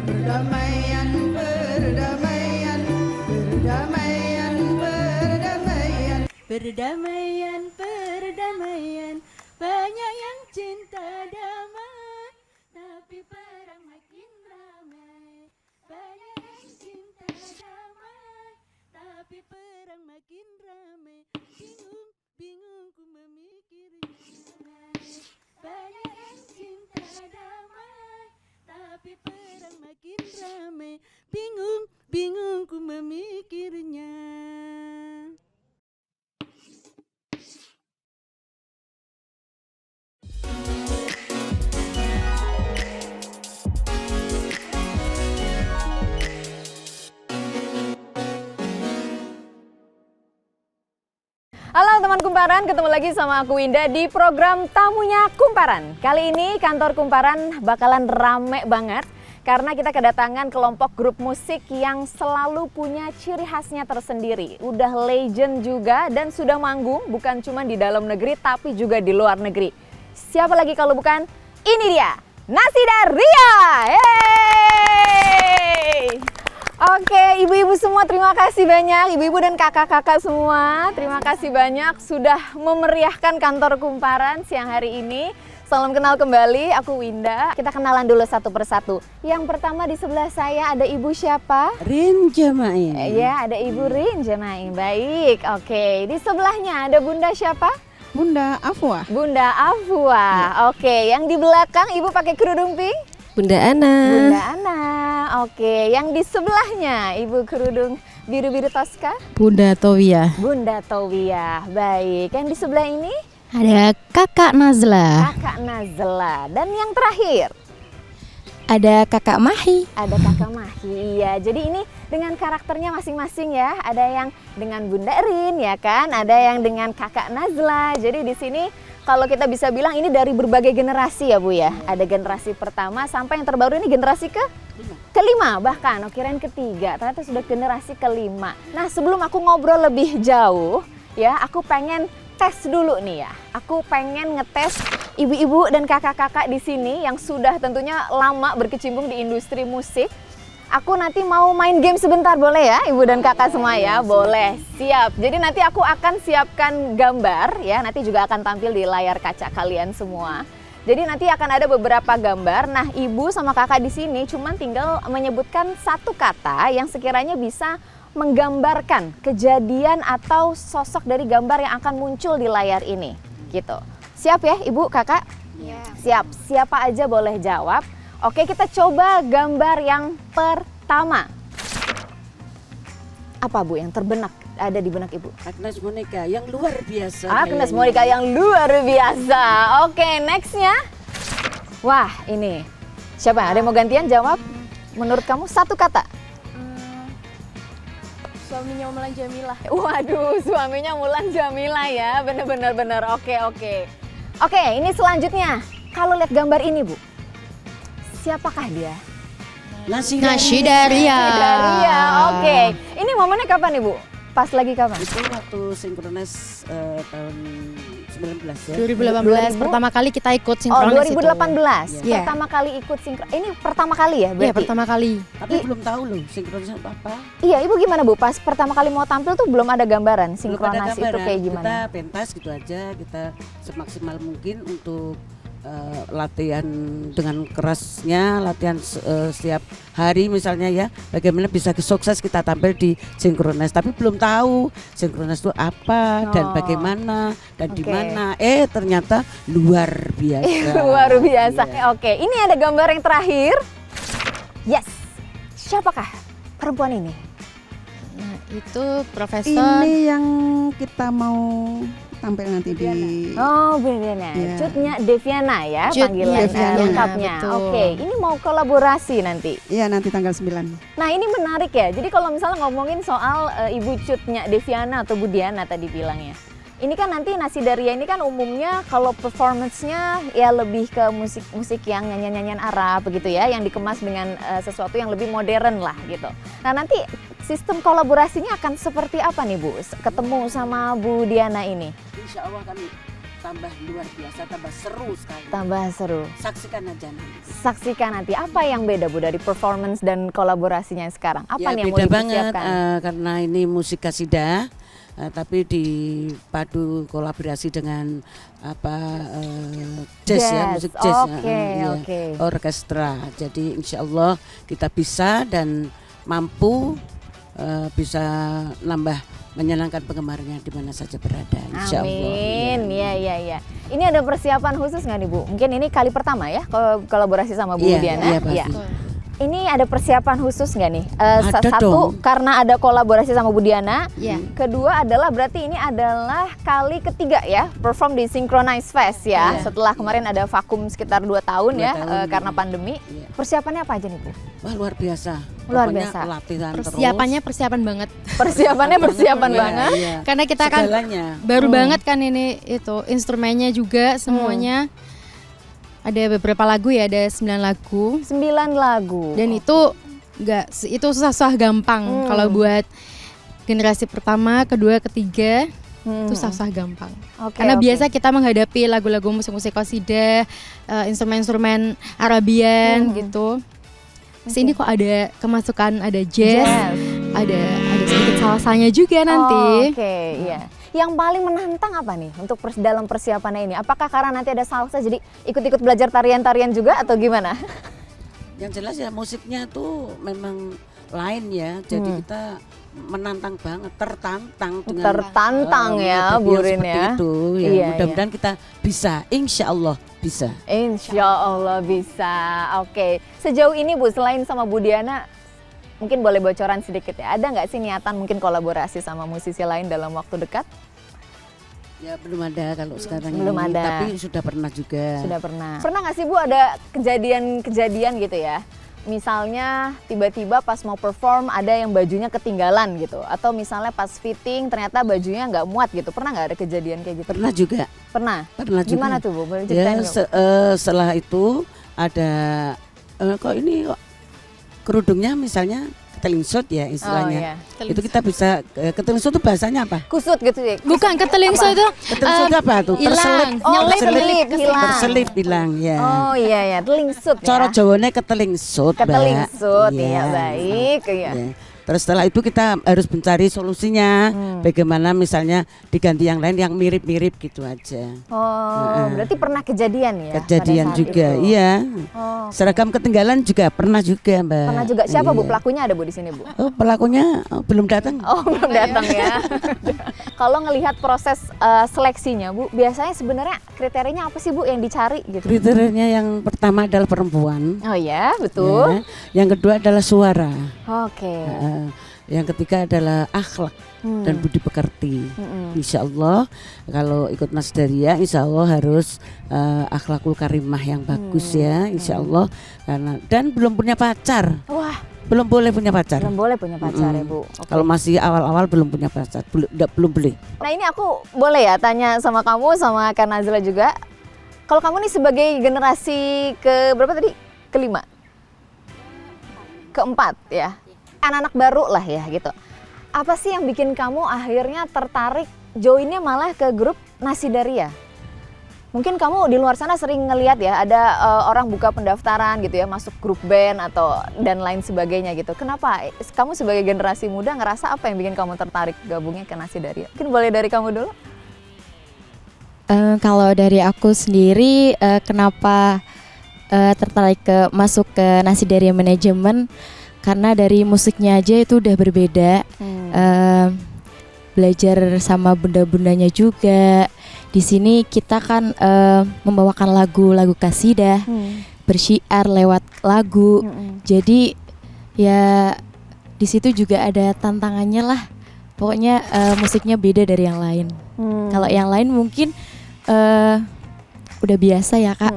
Perdamaian, perdamaian, perdamaian, perdamaian. Perdamaian, perdamaian, banyak yang cinta damai, tapi perang makin ramai. Banyak yang cinta damai, tapi perang makin ramai. Bingung, bingung ku memikirnya. Banyak yang cinta damai, tapi perang makin ramai. Bingung, bingung ku memikirnya. Halo teman Kumparan, ketemu lagi sama aku Winda di program Tamunya Kumparan. Kali ini kantor Kumparan bakalan rame banget karena kita kedatangan kelompok grup musik yang selalu punya ciri khasnya tersendiri. Udah legend juga dan sudah manggung bukan cuma di dalam negeri tapi juga di luar negeri. Siapa lagi kalau bukan ini dia, Nasidaria. Yeay! Oke, ibu-ibu semua terima kasih banyak, ibu-ibu dan kakak-kakak semua. Terima kasih banyak sudah memeriahkan kantor Kumparan siang hari ini. Salam kenal kembali, aku Winda. Kita kenalan dulu satu persatu. Yang pertama di sebelah saya ada ibu siapa? Rin Jamain. Ya, ada ibu Rin Jamain. Baik, oke. Di sebelahnya ada bunda siapa? Bunda Afwa. Bunda Afwa. Oke, yang di belakang ibu pakai kerudung pink? Bunda Ana. Bunda Ana, oke. Yang di sebelahnya Ibu kerudung biru-biru Tosca? Bunda Towia. Bunda Towia, baik. Yang di sebelah ini? Ada Kakak Nazla. Kakak Nazla. Dan yang terakhir? Ada Kakak Mahi. Ada Kakak Mahi, iya. Jadi ini dengan karakternya masing-masing ya. Ada yang dengan Bunda Rin ya kan, ada yang dengan Kakak Nazla. Jadi di sini kalau kita bisa bilang ini dari berbagai generasi ya Bu ya. Ada generasi pertama sampai yang terbaru ini generasi kelima bahkan. Oh, kirain ketiga, ternyata sudah generasi kelima. Nah sebelum aku ngobrol lebih jauh ya, aku pengen tes dulu nih ya. Aku pengen ngetes ibu-ibu dan kakak-kakak di sini yang sudah tentunya lama berkecimpung di industri musik. Aku nanti mau main game sebentar, boleh ya ibu dan kakak semua ya? Boleh, siap. Jadi nanti aku akan siapkan gambar ya, nanti juga akan tampil di layar kaca kalian semua. Jadi nanti akan ada beberapa gambar. Nah ibu sama kakak di sini cuman tinggal menyebutkan satu kata yang sekiranya bisa menggambarkan kejadian atau sosok dari gambar yang akan muncul di layar ini. Gitu. Siap ya ibu, kakak? Ya. Siap, siapa aja boleh jawab. Oke, kita coba gambar yang pertama. Apa Bu yang terbenak ada di benak Ibu? Agnes Monica yang luar biasa. Agnes Monica yang luar biasa. Oke, nextnya. Wah, ini. Siapa? Ada yang mau gantian jawab? Menurut kamu satu kata? Suaminya Mulan Jamilah. Waduh, suaminya Mulan Jamila ya. Bener. Oke. Oke, ini selanjutnya. Kalau lihat gambar ini Bu, siapakah dia? Nasidaria. Daria, oke. Ini momennya kapan Ibu? Pas lagi kapan? Itu waktu sinkronis tahun 19 ya. 2018 pertama kali kita ikut sinkronis. 2018 Iya. pertama kali ikut sinkron. Ini pertama kali ya Iya, berarti? pertama kali. Tapi belum tahu loh sinkronis apa. Iya, Ibu gimana Bu? Pas pertama kali mau tampil tuh belum ada gambaran Belum ada sinkronasi itu gambaran. kayak gimana? Kita pentas gitu aja, kita semaksimal mungkin untuk latihan dengan kerasnya, latihan setiap hari misalnya ya, bagaimana bisa sukses kita tampil di sinkronis. Tapi belum tahu sinkronis itu apa dan bagaimana dan di mana. Ternyata luar biasa. Luar biasa. Iya. Oke, ini ada gambar yang terakhir. Yes. Siapakah perempuan ini? Nah, itu Profesor. Ini yang kita mau tampil nanti di Oh, Deviana. Iya. Cutnya Deviana ya Cut panggilan Deviana, lengkapnya. betul. Oke, ini mau kolaborasi nanti. Iya nanti tanggal 9. Nah ini menarik ya, jadi kalau misalnya ngomongin soal Ibu Cutnya Deviana atau Bu Diana tadi bilangnya. Ini kan nanti Nasidaria ini kan umumnya kalau performance-nya ya lebih ke musik yang nyanyian-nyanyian Arab begitu ya, yang dikemas dengan sesuatu yang lebih modern lah gitu. Nah nanti sistem kolaborasinya akan seperti apa nih Bu? Ketemu sama Bu Diana ini? Insya Allah kan tambah luar biasa, tambah seru sekali. Tambah seru. Saksikan aja nanti. Saksikan nanti apa yang beda Bu dari performance dan kolaborasinya sekarang? Apa nih yang mau beda banget dipersiapkan? karena ini musik kasidah, tapi dipadu kolaborasi dengan jazz ya, musik jazz, Oke, oke. orkestra. Jadi insya Allah kita bisa dan mampu bisa nambah menyenangkan penggemarnya di mana saja berada, insya Allah. Amin, ya. Ini ada persiapan khusus nggak nih Bu? Mungkin ini kali pertama ya kolaborasi sama Bu Diana. Iya, pasti. Ini ada persiapan khusus nggak nih? Ada Satu, dong. karena ada kolaborasi sama Bu Diana. Iya. Kedua adalah berarti ini adalah kali ketiga ya perform di Synchronize Fest ya. Iya. Setelah kemarin ada vakum sekitar 2 tahun 2 ya tahun, karena pandemi. Iya. Persiapannya apa aja nih Bu? Wah, luar biasa. Luar Pokoknya biasa. latihan Persiapannya persiapan banget. Persiapannya persiapan terus. banget. Iya. Karena kita kan Segalanya. baru banget kan ini itu instrumennya juga semuanya. Ada beberapa lagu ya, ada 9 lagu. 9 lagu. Dan itu itu susah gampang kalau buat generasi pertama, kedua, ketiga itu susah gampang. Oke, Karena oke. biasa kita menghadapi lagu-lagu musik-musik qasidah, instrumen-instrumen Arabian gitu. Sini kok ada kemasukan, ada jazz, ada sedikit salsanya juga nanti. Oke, iya. Yang paling menantang apa nih untuk dalam persiapannya ini? Apakah karena nanti ada salsa jadi ikut-ikut belajar tarian-tarian juga atau gimana? Yang jelas ya musiknya tuh memang lain ya. Jadi kita menantang banget, tertantang dengan Tertantang ya, menghadapi Bu yang Rin seperti ya. itu. Ya, Iya, mudah-mudahan kita bisa, insya Allah bisa. Insya Allah bisa. Oke, sejauh ini Bu selain sama Bu Diana, mungkin boleh bocoran sedikit ya. Ada nggak sih niatan mungkin kolaborasi sama musisi lain dalam waktu dekat? Ya belum ada kalau sekarang Belum ini, ada. tapi sudah pernah juga. Sudah pernah. Pernah nggak sih Bu ada kejadian-kejadian gitu ya? Misalnya tiba-tiba pas mau perform ada yang bajunya ketinggalan gitu, atau misalnya pas fitting ternyata bajunya nggak muat gitu. Pernah nggak ada kejadian kayak gitu? Pernah juga. Pernah. Pernah juga. Gimana tuh Bu? Boleh Ya, ceritain nggak, Bu? setelah itu ada kok ini kok kerudungnya misalnya ketelingsut ya istilahnya. Oh, iya. Itu kita bisa ketelingsut itu bahasanya apa? Kusut gitu ya? Bukan ketelingso itu Ketelingsut apa tuh? hilang. Oh, terselip, keselip, hilang. terselip hilang ya. Oh iya telingsut Cara ya. Jawane ketelingsut, Mbak. Ketelingsut, iya Iya. baik. Iya. Ya. Terus setelah itu kita harus mencari solusinya. Bagaimana misalnya diganti yang lain yang mirip-mirip gitu aja. Oh, berarti pernah kejadian ya? Kejadian pada saat juga, itu? iya. Oh, Seragam ketinggalan juga pernah juga, Mbak. pernah juga. Siapa Bu Iya. pelakunya ada Bu di sini Bu? Oh, pelakunya belum datang. Oh belum datang ya. Kalau ngelihat proses seleksinya Bu, biasanya sebenarnya kriterianya apa sih Bu yang dicari gitu? Kriterianya yang pertama adalah perempuan. Oh ya, betul. Ya. Yang kedua adalah suara. Oke. Yang ketiga adalah akhlak dan budi pekerti. Insya Allah kalau ikut Nasdaria, insya Allah harus akhlakul karimah yang bagus ya, insya Allah. Dan belum punya pacar, Wah, belum boleh punya pacar. belum boleh punya pacar ya Bu. Oke. Kalau masih awal-awal belum punya pacar, belum boleh. Nah ini aku boleh ya tanya sama kamu sama Kak Nazla juga. Kalau kamu nih sebagai generasi ke berapa tadi? Kelima? Keempat ya? Anak-anak baru lah ya gitu. Apa sih yang bikin kamu akhirnya tertarik joinnya malah ke grup Nasidaria? Mungkin kamu di luar sana sering ngelihat ya ada orang buka pendaftaran gitu ya masuk grup band atau dan lain sebagainya gitu. Kenapa kamu sebagai generasi muda ngerasa apa yang bikin kamu tertarik gabungnya ke Nasidaria? Mungkin boleh dari kamu dulu? Kalau dari aku sendiri, kenapa tertarik masuk ke Nasidaria Manajemen? Karena dari musiknya aja itu udah berbeda. Belajar sama bunda-bundanya juga. Di sini kita kan membawakan lagu-lagu kasidah, bersyiar lewat lagu. Jadi ya di situ juga ada tantangannya lah. Pokoknya musiknya beda dari yang lain. Kalau yang lain mungkin udah biasa ya Kak.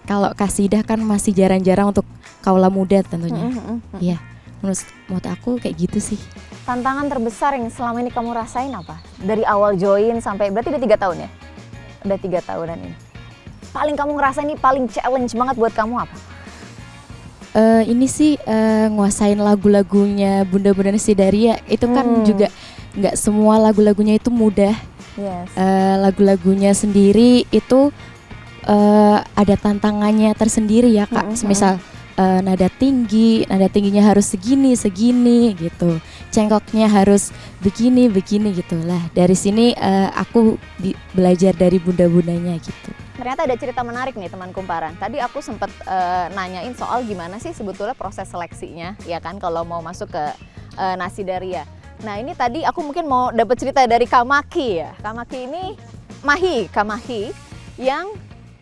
Kalau kasidah kan masih jarang-jarang untuk kaula muda tentunya. Iya, menurut aku kayak gitu sih. Tantangan terbesar yang selama ini kamu rasain apa? Dari awal join sampai berarti udah 3 tahun ya? Udah 3 tahunan ini. Paling kamu ngerasa ini paling challenge banget buat kamu apa? Ini sih nguasain lagu-lagunya Bunda-Bunda Nasidaria itu kan juga nggak semua lagu-lagunya itu mudah. Yes. Lagu-lagunya sendiri itu ada tantangannya tersendiri ya Kak. Semisal nada tingginya harus segini gitu. Cengkoknya harus begini gitu lah. Dari sini aku belajar dari bunda-bundanya gitu. Ternyata ada cerita menarik nih teman kumparan. Tadi aku sempat nanyain soal gimana sih sebetulnya proses seleksinya, ya kan kalau mau masuk ke Nasidaria. Nah ini tadi aku mungkin mau dapat cerita dari Kamaki ya. Kamaki ini Kamahi yang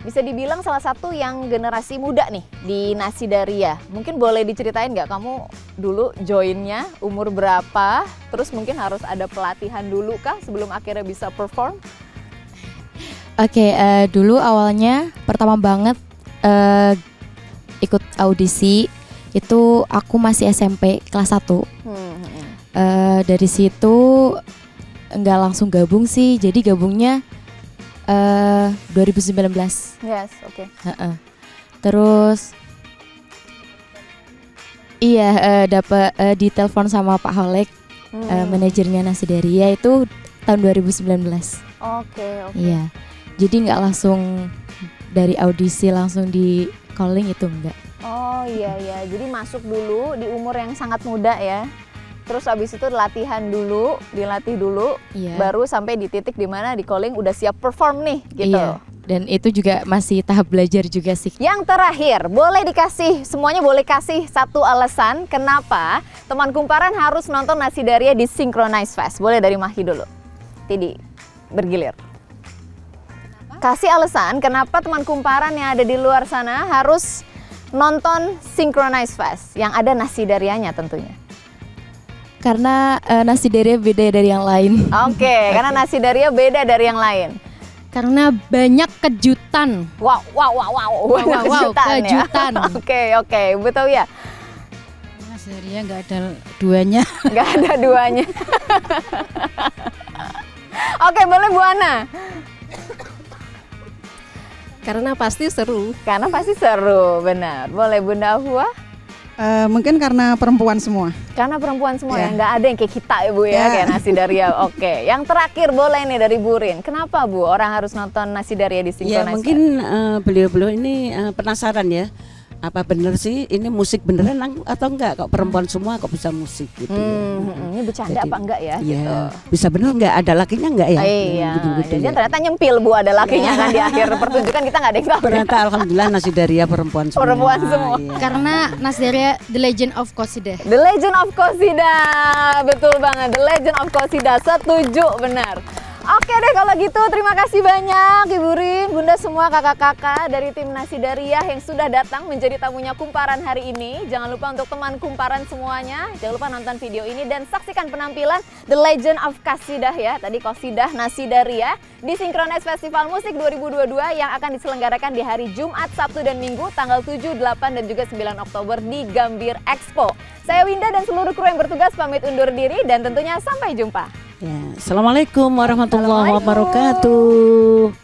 bisa dibilang salah satu yang generasi muda nih di Nasidaria. Mungkin boleh diceritain nggak kamu dulu joinnya umur berapa? Terus mungkin harus ada pelatihan dulu kah sebelum akhirnya bisa perform? Oke, dulu awalnya pertama banget ikut audisi itu aku masih SMP kelas 1. Dari situ nggak langsung gabung sih, jadi gabungnya 2019. Yes, oke. Terus dapat ditelepon sama Pak Holek, manajernya Nasidaria itu tahun 2019. Oke. Iya. Jadi nggak langsung dari audisi langsung di calling itu enggak. Oh iya, jadi masuk dulu di umur yang sangat muda ya. Terus abis itu dilatih dulu, Iya. baru sampai di titik dimana di calling udah siap perform nih gitu. Iya. Dan itu juga masih tahap belajar juga sih. Yang terakhir, semuanya boleh kasih satu alasan kenapa teman kumparan harus nonton Nasidaria di Synchronize Fest. Boleh dari Mahi dulu. Tidi, bergilir. Kasih alasan kenapa teman kumparan yang ada di luar sana harus nonton Synchronize Fest yang ada Nasidarianya tentunya. Karena Nasidaria beda dari yang lain. Oke, karena Nasidaria beda dari yang lain. Karena banyak kejutan. Wow, kejutan. Ya. Oke, betul ya. Nasidaria nggak ada duanya. Nggak ada duanya. Oke, boleh Bu Ana. Karena pasti seru. Karena pasti seru, benar. Boleh Bunda Hua? Mungkin karena perempuan semua. Karena perempuan semua Ya. ya, nggak ada yang kayak kita ya Bu ya, Ya. kayak Nasidaria. Oke, yang terakhir boleh nih dari Burin. Kenapa Bu orang harus nonton Nasidaria di Ya Synchronize mungkin beliau-beliau ini penasaran ya, apa bener sih ini musik beneran atau enggak, kok perempuan semua kok bisa musik gitu. Ini bercanda Jadi, apa enggak ya? Iya, Gitu. bisa bener enggak, ada lakinya enggak ya? Iya, Gitu-gitu jadi ya. ternyata nyempil Bu ada lakinya kan di akhir pertunjukan kita nggak ada yang tahu. Ternyata alhamdulillah Nasidaria perempuan semua. Perempuan semua. Iya. Karena Nasidaria The Legend of Qasidah. The Legend of Qasidah, betul banget. The Legend of Qasidah, setuju benar. Oke deh kalau gitu, terima kasih banyak Ibu Rin, Bunda semua kakak-kakak dari tim Nasidaria yang sudah datang menjadi tamunya kumparan hari ini. Jangan lupa untuk teman kumparan semuanya, jangan lupa nonton video ini dan saksikan penampilan The Legend of Qasidah ya. Tadi Qasidah Nasidaria di Synchronize Festival Musik 2022 yang akan diselenggarakan di hari Jumat, Sabtu dan Minggu tanggal 7, 8 dan juga 9 Oktober di Gambir Expo. Saya Winda dan seluruh kru yang bertugas pamit undur diri dan tentunya sampai jumpa. Ya, Assalamualaikum warahmatullahi Assalamualaikum. wabarakatuh.